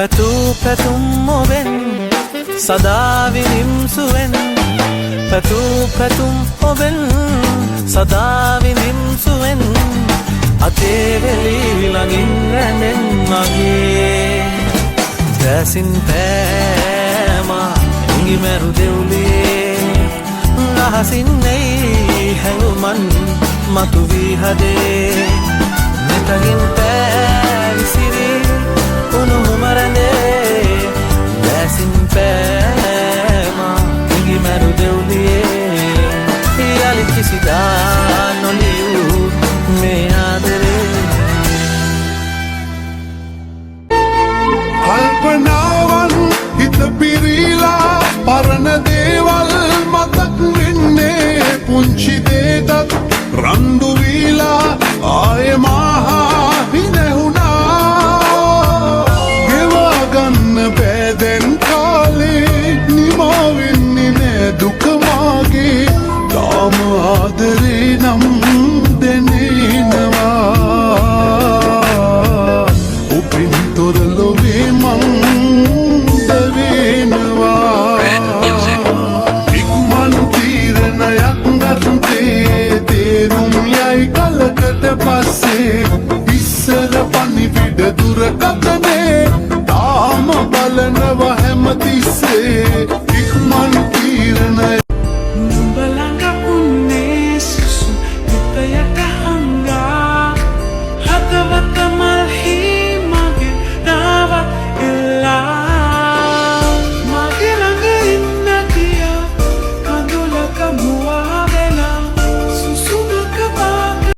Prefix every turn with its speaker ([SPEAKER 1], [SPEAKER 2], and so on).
[SPEAKER 1] පැතුම් ඔබෙන් සදා විනිම්සුවෙන් පැතුම් ඔබෙන් සදා විනිම්සුවෙන් අතේ වෙලී ළඟින් රැඳෙන් මගේ දැසින් පෑමා ඉඟි මැරු දෙව්ලේ අහසින් නැයි හැඟුමන් මතු වී හදේ මෙතනින් පැවිසිරී උණුහුම රැඳේ දැසින් පෑමා ඉඟි මැරු දෙව්ලියේ යලි කිසිදා නොලියූ මේ ආදරේ
[SPEAKER 2] කල්පනාවන් හිත පිරීලා පරණ දේවල් මතක් වෙන්නේ පුංචි දේටත් රණ්ඩු වීලා ආයෙ මාහා හිනැහුණා ගෙවා ගන්න බෑදැන් කාලේ නිමා වෙන්නේ නෑ දුක මාගේ තාම ආදරේ නම්